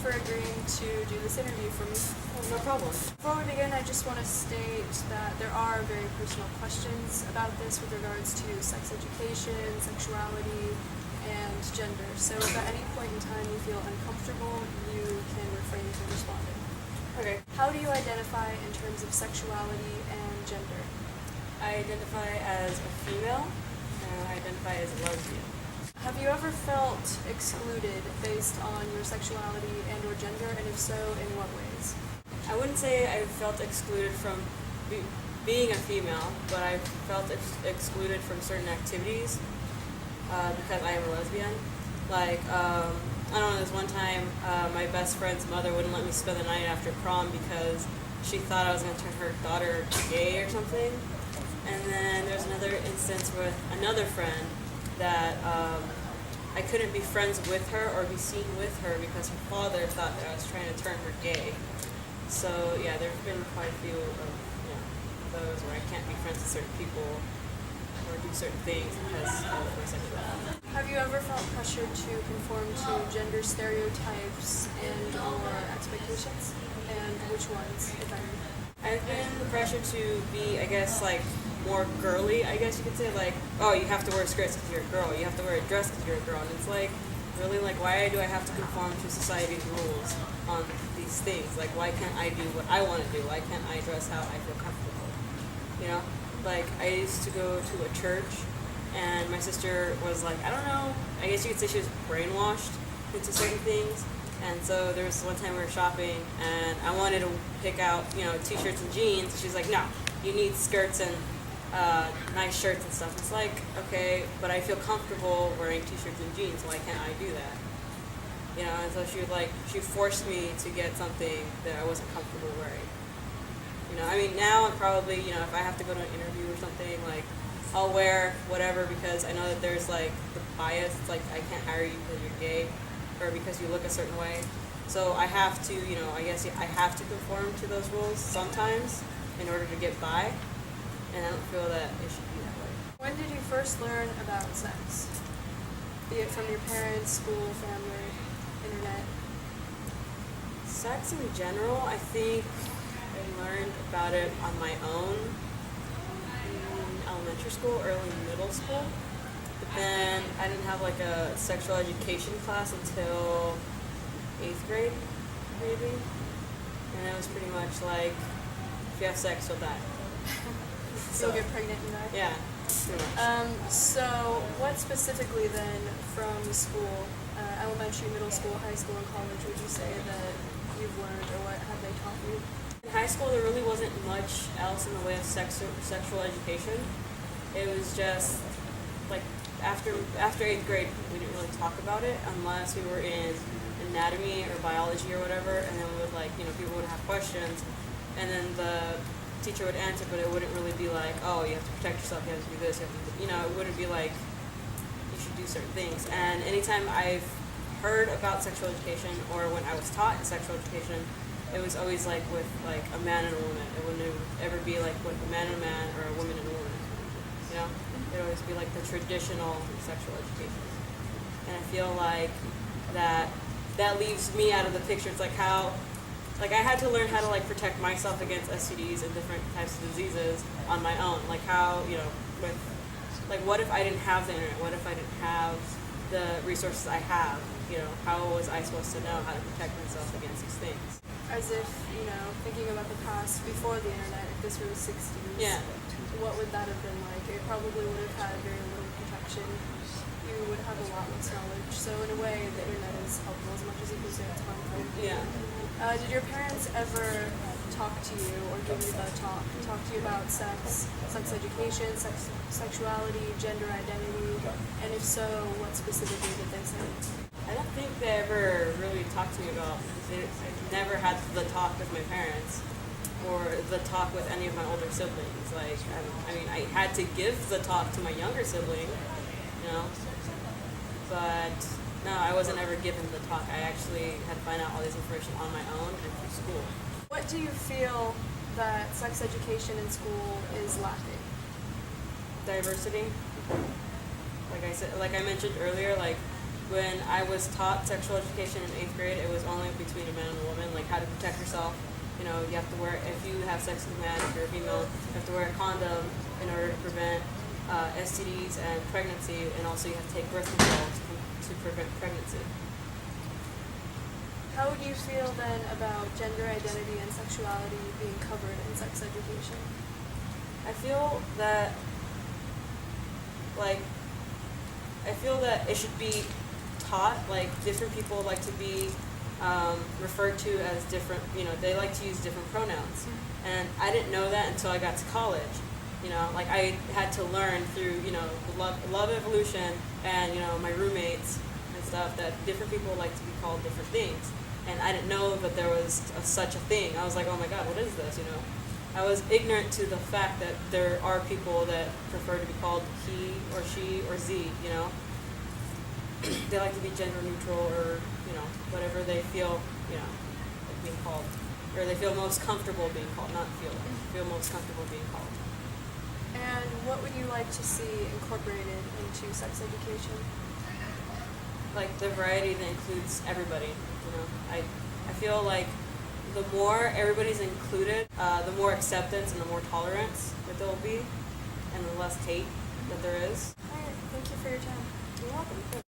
for agreeing to do this interview for me. Oh, no problem. Before we begin, I just want to state that there are very personal questions about this with regards to sex education, sexuality, and gender. So if at any point in time you feel uncomfortable, you can refrain from responding. Okay. How do you identify in terms of sexuality and gender? I identify as a female, and I identify as a lesbian. Have you ever felt excluded based on your sexuality and or gender, and if so, in what ways? I wouldn't say I felt excluded from being a female, but I felt excluded from certain activities because I am a lesbian. Like, I don't know, this one time my best friend's mother wouldn't let me spend the night after prom because she thought I was going to turn her daughter gay or something. And then there's another instance with another friend that I couldn't be friends with her or be seen with her because her father thought that I was trying to turn her gay. So yeah, there have been quite a few of those where I can't be friends with certain people or do certain things because of my sexuality. Have you ever felt pressured to conform to gender stereotypes and or expectations? And which ones, if any? I've been pressured to be, I guess, like, more girly, I guess you could say, like, oh, you have to wear skirts because you're a girl, you have to wear a dress because you're a girl, and it's like, really, like, why do I have to conform to society's rules on these things? Like, why can't I do what I want to do? Why can't I dress how I feel comfortable? You know? Like, I used to go to a church, and my sister was like, I don't know, I guess you could say she was brainwashed into certain things. And so there was one time we were shopping, and I wanted to pick out, t-shirts and jeans. And she's like, no, you need skirts and nice shirts and stuff. It's like, okay, but I feel comfortable wearing t-shirts and jeans. Why can't I do that? And so she forced me to get something that I wasn't comfortable wearing. I mean, now I'm probably, if I have to go to an interview or something, like, I'll wear whatever because I know that there's, like, the bias. It's like, I can't hire you because you're gay or because you look a certain way. So I have to, I guess I have to conform to those rules sometimes in order to get by. And I don't feel that it should be that way. When did you first learn about sex? Be it from your parents, school, family, internet? Sex in general, I think I learned about it on my own in elementary school, early middle school. But then I didn't have like a sexual education class until 8th grade, maybe. And it was pretty much like, if you have sex, you'll die. You'll get pregnant and die? Yeah, pretty much. So what specifically then from school, elementary, middle school, high school, and college would you say that you've learned, or what have they taught you? In high school, there really wasn't much else in the way of sexual education. It was just like after 8th grade, we didn't really talk about it unless we were in anatomy or biology or whatever, and then we would people would have questions, and then the teacher would answer, but it wouldn't really be like, oh, you have to protect yourself, you have to do this, you have to do, it wouldn't be like you should do certain things. And anytime I've heard about sexual education or when I was taught sexual education, it was always like with like a man and a woman. It wouldn't ever be like with a man and a man or a woman and a woman. It'd always be like the traditional sexual education. And I feel like that leaves me out of the picture. It's like how, like I had to learn how to like protect myself against STDs and different types of diseases on my own. Like how, with, like what if I didn't have the internet? What if I didn't have the resources I have? How was I supposed to know how to protect myself against these things? As if, thinking about the past before the internet, if this were the 60s, yeah. What would that have been like? It probably would have had very little protection. You would have a lot less knowledge. So in a way, the internet is helpful as much as you can say it's harmful. Yeah. Did your parents ever talk to you or give you the talk to you about sex education, sexuality, gender identity? And if so, what specifically did they say? I don't think they ever really talked to me about it. I never had the talk with my parents or the talk with any of my older siblings. Like, I had to give the talk to my younger sibling, but no, I wasn't ever given the talk. I actually had to find out all this information on my own and through school. What do you feel that sex education in school is lacking? Diversity. Like I mentioned earlier, like when I was taught sexual education in 8th grade, it was only between a man and a woman, like how to protect yourself. You know, you have to wear, if you have sex with a man, if you're a female, you have to wear a condom in order to prevent STDs and pregnancy, and also you have to take birth control to prevent pregnancy. How would you feel then about gender identity and sexuality being covered in sex education? I feel that, it should be taught. Like, different people like to be referred to as different, they like to use different pronouns. And I didn't know that until I got to college. Like, I had to learn through, the love evolution and, my roommates and stuff, that different people like to be called different things. And I didn't know that there was such a thing. I was like, oh my God, what is this, I was ignorant to the fact that there are people that prefer to be called he or she or z, They like to be gender neutral, or, whatever they feel, like being called. Or they feel most comfortable being called, not feel most comfortable being called. And what would you like to see incorporated into sex education? Like the variety that includes everybody, I feel like the more everybody's included, the more acceptance and the more tolerance that there will be, and the less hate that there is. All right, thank you for your time. You're welcome.